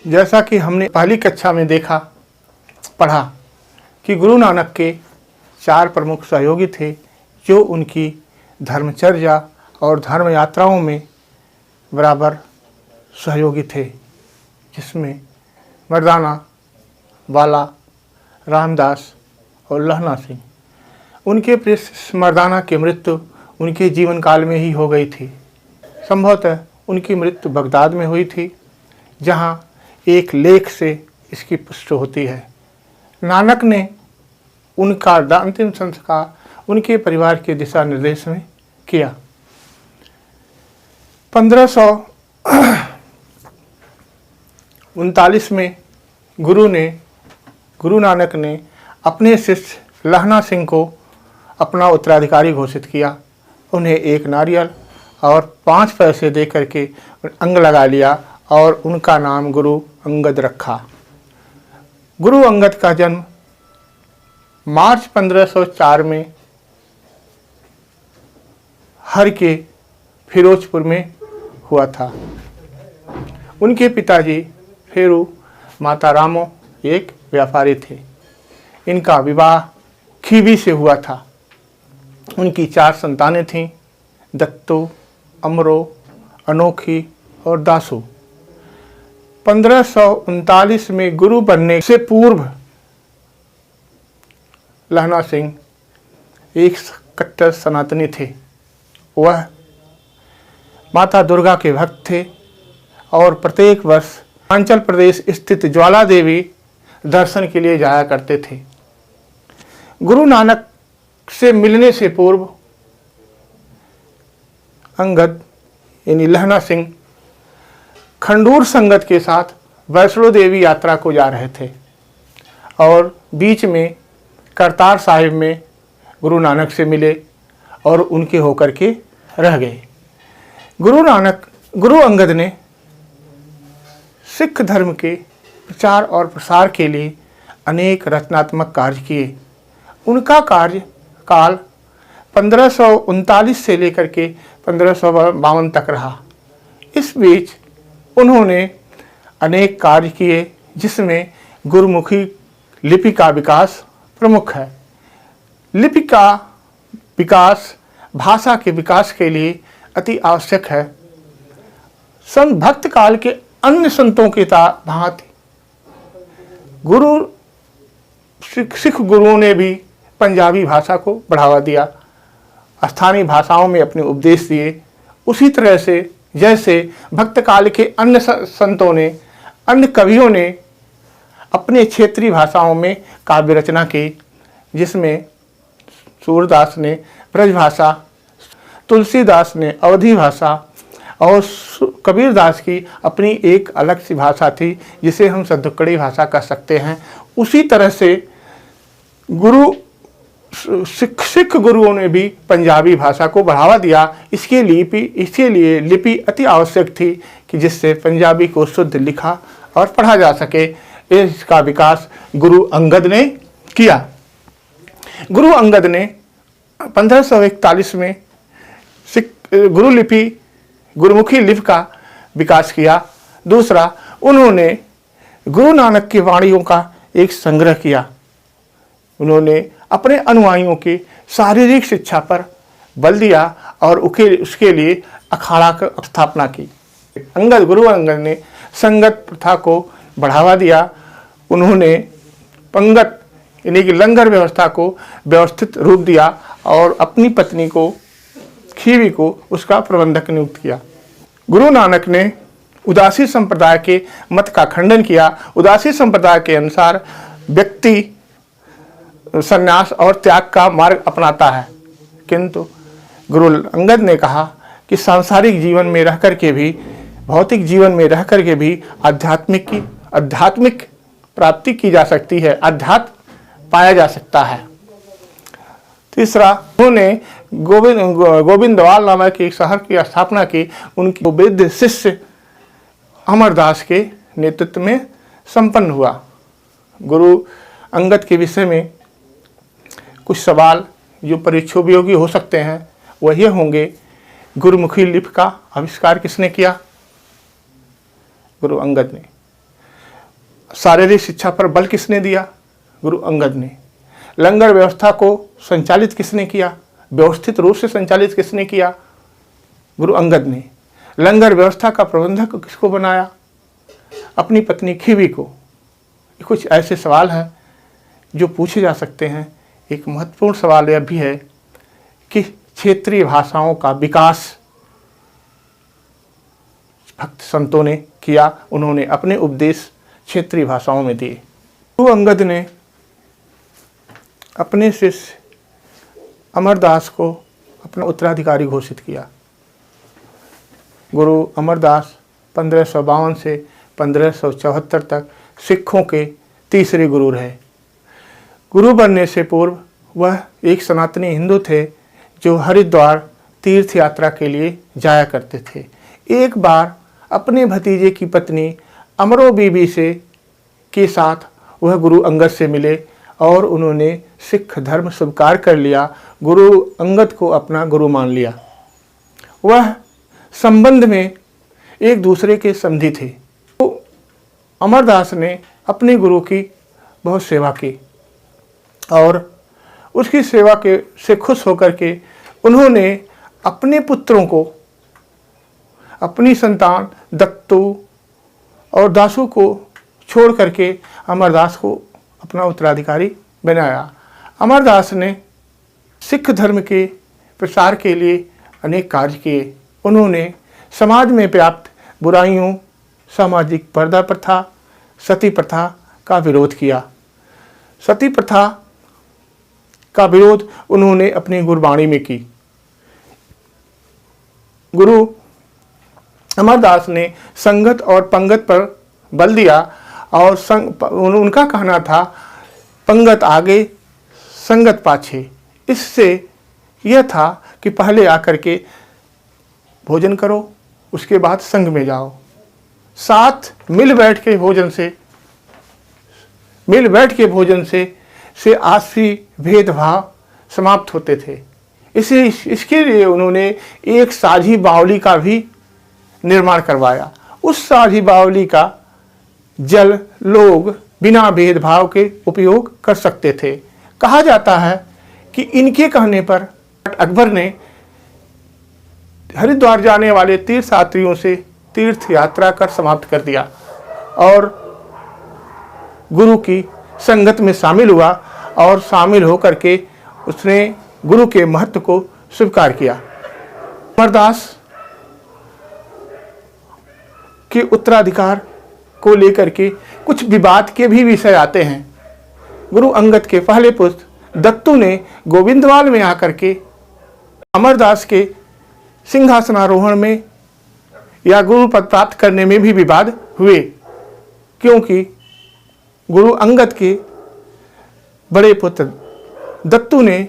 जैसा कि हमने पहली कक्षा में पढ़ा कि गुरु नानक के 4 प्रमुख सहयोगी थे जो उनकी धर्मचर्या और धर्म यात्राओं में बराबर सहयोगी थे, जिसमें मर्दाना, वाला, रामदास और लहना सिंह। उनके प्रिय मर्दाना की मृत्यु उनके जीवन काल में ही हो गई थी। संभवतः उनकी मृत्यु बगदाद में हुई थी, जहां एक लेख से इसकी पुष्टि होती है। नानक ने उनका अंतिम संस्कार उनके परिवार के दिशा निर्देश में किया। 1539 में गुरु नानक ने अपने शिष्य लहना सिंह को अपना उत्तराधिकारी घोषित किया। उन्हें एक नारियल और 5 पैसे दे करके अंग लगा लिया और उनका नाम गुरु अंगद रखा। गुरु अंगद का जन्म मार्च 1504 में हर के फिरोजपुर में हुआ था। उनके पिताजी फेरू, माता रामो एक व्यापारी थे। इनका विवाह खीवी से हुआ था। उनकी 4 संतानें थीं, दत्तो, अमरो, अनोखी और दासू। 1539 में गुरु बनने से पूर्व लहना सिंह एक कट्टर सनातनी थे। वह माता दुर्गा के भक्त थे और प्रत्येक वर्ष हिमाचल प्रदेश स्थित ज्वाला देवी दर्शन के लिए जाया करते थे। गुरु नानक से मिलने से पूर्व अंगद यानी लहना सिंह खंडूर संगत के साथ वैष्णो देवी यात्रा को जा रहे थे और बीच में करतार साहिब में गुरु नानक से मिले और उनके होकर के रह गए। गुरु अंगद ने सिख धर्म के प्रचार और प्रसार के लिए अनेक रचनात्मक कार्य किए। उनका कार्यकाल 1539 से लेकर के 1552 तक रहा। इस बीच उन्होंने अनेक कार्य किए, जिसमें गुरुमुखी लिपि का विकास प्रमुख है। लिपि का विकास भाषा के विकास के लिए अति आवश्यक है। भक्त काल के अन्य संतों की भांति सिख गुरुओं ने भी पंजाबी भाषा को बढ़ावा दिया, स्थानीय भाषाओं में अपने उपदेश दिए। उसी तरह से जैसे भक्त काल के अन्य संतों ने, अन्य कवियों ने अपने क्षेत्रीय भाषाओं में काव्य रचना की, जिसमें सूरदास ने ब्रजभाषा, तुलसीदास ने अवधी भाषा और कबीरदास की अपनी एक अलग सी भाषा थी, जिसे हम सद्दुकड़ी भाषा कह सकते हैं। उसी तरह से सिख गुरुओं ने भी पंजाबी भाषा को बढ़ावा दिया। इसके लिए लिपि अति आवश्यक थी कि जिससे पंजाबी को शुद्ध लिखा और पढ़ा जा सके। इसका विकास गुरु अंगद ने किया। गुरु अंगद ने 1541 में गुरुमुखी लिपि का विकास किया। दूसरा, उन्होंने गुरु नानक की वाणियों का एक संग्रह किया। उन्होंने अपने अनुयायियों की शारीरिक शिक्षा पर बल दिया और उसके लिए अखाड़ा की स्थापना की। गुरु अंगद ने संगत प्रथा को बढ़ावा दिया। उन्होंने पंगत यानी कि लंगर व्यवस्था को व्यवस्थित रूप दिया और अपनी पत्नी को खीवी को उसका प्रबंधक नियुक्त किया। गुरु नानक ने उदासी संप्रदाय के मत का खंडन किया। उदासी संप्रदाय के अनुसार व्यक्ति संन्यास और त्याग का मार्ग अपनाता है, किंतु गुरु अंगद ने कहा कि सांसारिक जीवन में रह करके भी, भौतिक जीवन में रह करके भी आध्यात्मिक प्राप्ति की जा सकती है, अध्यात्म पाया जा सकता है। तीसरा, उन्होंने गोविंदवाल नामक एक शहर की स्थापना की। उनकी वृद्ध शिष्य अमरदास के नेतृत्व में संपन्न हुआ। गुरु अंगद के विषय में कुछ सवाल जो परीक्षा उपयोगी हो सकते हैं वह ये होंगे, गुरुमुखी लिपि का आविष्कार किसने किया? गुरु अंगद ने। शारीरिक शिक्षा पर बल किसने दिया? गुरु अंगद ने। लंगर व्यवस्था को संचालित किसने किया? व्यवस्थित रूप से संचालित किसने किया? गुरु अंगद ने। लंगर व्यवस्था का प्रबंधक किसको बनाया? अपनी पत्नी खीवी को। कुछ ऐसे सवाल हैं जो पूछे जा सकते हैं। एक महत्वपूर्ण सवाल यह भी है कि क्षेत्रीय भाषाओं का विकास भक्त संतों ने किया। उन्होंने अपने उपदेश क्षेत्रीय भाषाओं में दिए। गुरु अंगद ने अपने शिष्य अमरदास को अपना उत्तराधिकारी घोषित किया। गुरु अमरदास 1552 से 1574 तक सिखों के तीसरे गुरु रहे। गुरु बनने से पूर्व वह एक सनातनी हिंदू थे जो हरिद्वार तीर्थ यात्रा के लिए जाया करते थे। एक बार अपने भतीजे की पत्नी अमरो बीबी के साथ वह गुरु अंगद से मिले और उन्होंने सिख धर्म स्वीकार कर लिया। गुरु अंगद को अपना गुरु मान लिया। वह संबंध में एक दूसरे के समधी थे। तो अमरदास ने अपने गुरु की बहुत सेवा की और उसकी सेवा के से खुश होकर के उन्होंने अपने पुत्रों को, अपनी संतान दत्तू और दासू को छोड़ करके अमरदास को अपना उत्तराधिकारी बनाया। अमरदास ने सिख धर्म के प्रसार के लिए अनेक कार्य किए। उन्होंने समाज में व्याप्त बुराइयों, सामाजिक पर्दा प्रथा, सती प्रथा का विरोध किया। सती प्रथा का विरोध उन्होंने अपनी गुरबाणी में की। गुरु अमरदास ने संगत और पंगत पर बल दिया और उनका कहना था पंगत आगे संगत पाछे। इससे यह था कि पहले आकर के भोजन करो, उसके बाद संग में जाओ। साथ मिल बैठ के भोजन से आपसी भेदभाव समाप्त होते थे। इसके लिए उन्होंने एक साझी बावली का भी निर्माण करवाया। उस साझी बावली का जल लोग बिना भेदभाव के उपयोग कर सकते थे। कहा जाता है कि इनके कहने पर अकबर ने हरिद्वार जाने वाले तीर्थयात्रियों से तीर्थ यात्रा कर समाप्त कर दिया और गुरु की संगत में शामिल हुआ और शामिल होकर के उसने गुरु के महत्व को स्वीकार किया। अमरदास के उत्तराधिकार को लेकर के कुछ विवाद के भी विषय आते हैं। गुरु अंगद के पहले पुत्र दत्तू ने गोविंदवाल में आकर के अमरदास के सिंहासनारोहण में या गुरु पद प्राप्त करने में भी विवाद हुए, क्योंकि गुरु अंगद के बड़े पुत्र दत्तू ने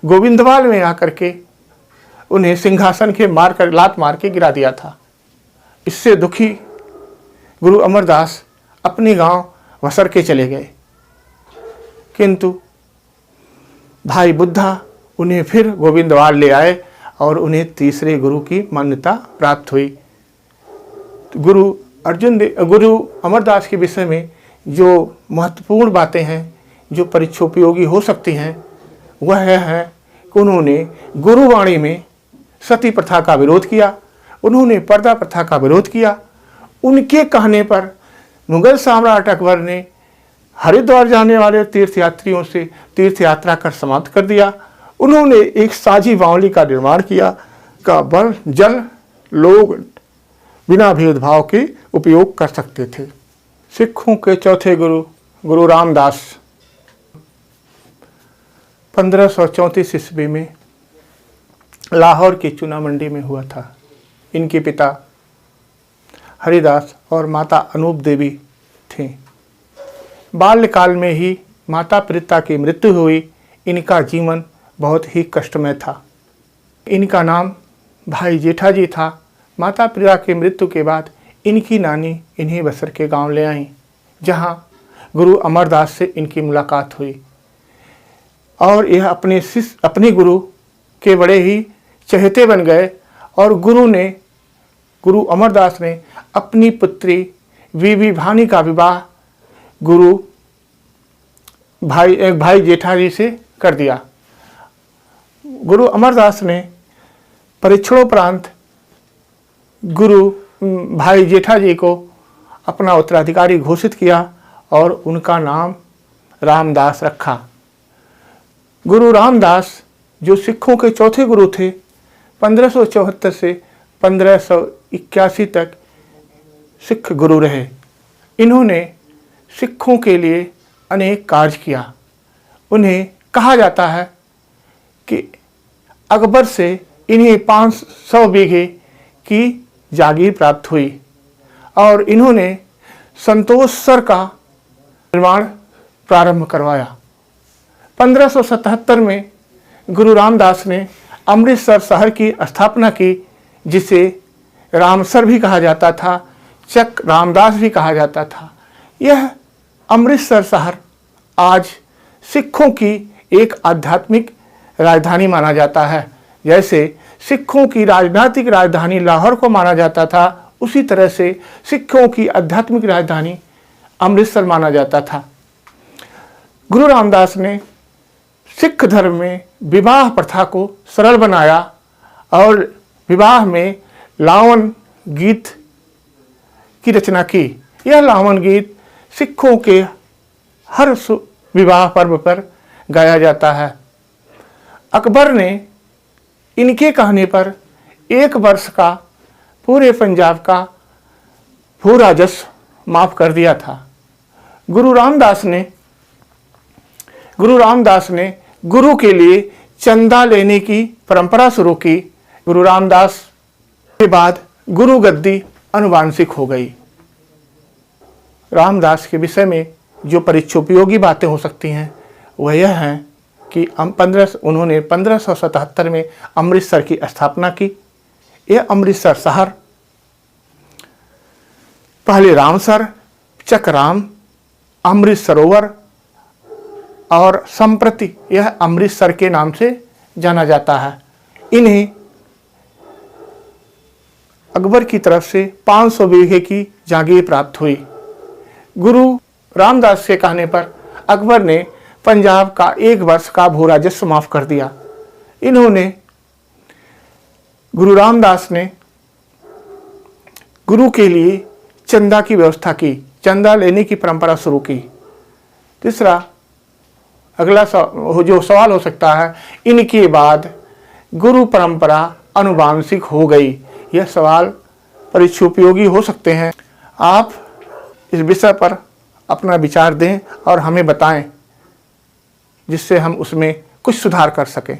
गोविंदवाल में आकर के उन्हें सिंहासन के लात मार के गिरा दिया था। इससे दुखी गुरु अमरदास अपने गांव वसर के चले गए, किंतु भाई बुद्धा उन्हें फिर गोविंदवाल ले आए और उन्हें तीसरे गुरु की मान्यता प्राप्त हुई। गुरु अमरदास के विषय में जो महत्वपूर्ण बातें हैं जो परीक्षोपयोगी हो सकती हैं वह है कि उन्होंने गुरुवाणी में सती प्रथा का विरोध किया, उन्होंने पर्दा प्रथा का विरोध किया। उनके कहने पर मुगल सम्राट अकबर ने हरिद्वार जाने वाले तीर्थयात्रियों से तीर्थ यात्रा कर समाप्त कर दिया। उन्होंने एक साझी बावली का निर्माण किया का बल जल लोग बिना भेदभाव के उपयोग कर सकते थे। सिखों के चौथे गुरु गुरु रामदास 1534 ईस्वी में लाहौर की चूना मंडी में हुआ था। इनके पिता हरिदास और माता अनूप देवी थे। बाल्यकाल में ही माता प्रीता की मृत्यु हुई। इनका जीवन बहुत ही कष्टमय था। इनका नाम भाई जेठाजी था। माता प्रिया की मृत्यु के बाद इनकी नानी इन्हें बसर के गांव ले आईं, जहां गुरु अमरदास से इनकी मुलाकात हुई और यह अपने गुरु के बड़े ही चहेते बन गए। और गुरु अमरदास ने अपनी पुत्री बीबी भानी का विवाह गुरु भाई जेठा जी से कर दिया। गुरु अमरदास ने परीक्षणोपरांत गुरु भाई जेठा जी को अपना उत्तराधिकारी घोषित किया और उनका नाम रामदास रखा। गुरु रामदास जो सिखों के चौथे गुरु थे, 1574 से 1581 तक सिख गुरु रहे। इन्होंने सिखों के लिए अनेक कार्य किया। उन्हें कहा जाता है कि अकबर से इन्हें 500 बीघे की जागीर प्राप्त हुई और इन्होंने संतोषसर का निर्माण प्रारंभ करवाया। 1577 में गुरु रामदास ने अमृतसर शहर की स्थापना की, जिसे रामसर भी कहा जाता था, चक रामदास भी कहा जाता था। यह अमृतसर शहर आज सिखों की एक आध्यात्मिक राजधानी माना जाता है। जैसे सिखों की राजनीतिक राजधानी लाहौर को माना जाता था, उसी तरह से सिखों की आध्यात्मिक राजधानी अमृतसर माना जाता था। गुरु रामदास ने सिख धर्म में विवाह प्रथा को सरल बनाया और विवाह में लावन गीत की रचना की। यह लावन गीत सिखों के हर विवाह पर्व पर गाया जाता है। अकबर ने इनके कहने पर 1 वर्ष का पूरे पंजाब का भू राजस्व माफ कर दिया था। गुरु रामदास ने गुरु के लिए चंदा लेने की परंपरा शुरू की। गुरु रामदास के बाद गुरु गद्दी अनुवांशिक हो गई। रामदास के विषय में जो परीक्षोपयोगी बातें हो सकती हैं वह यह है कि उन्होंने 1577 में अमृतसर की स्थापना की। यह अमृतसर शहर पहले रामसर, चकराम, अमृत सरोवर और संप्रति यह अमृतसर के नाम से जाना जाता है। इन्हें अकबर की तरफ से 500 बीघे की जागीर प्राप्त हुई। गुरु रामदास के कहने पर अकबर ने पंजाब का 1 वर्ष का भू राजस्व माफ कर दिया। गुरु रामदास ने गुरु के लिए चंदा की व्यवस्था की, चंदा लेने की परंपरा शुरू की। तीसरा अगला जो सवाल हो सकता है, इनके बाद गुरु परंपरा अनुवांशिक हो गई। यह सवाल परीक्षोपयोगी हो सकते हैं। आप इस विषय पर अपना विचार दें और हमें बताएं, जिससे हम उसमें कुछ सुधार कर सकें।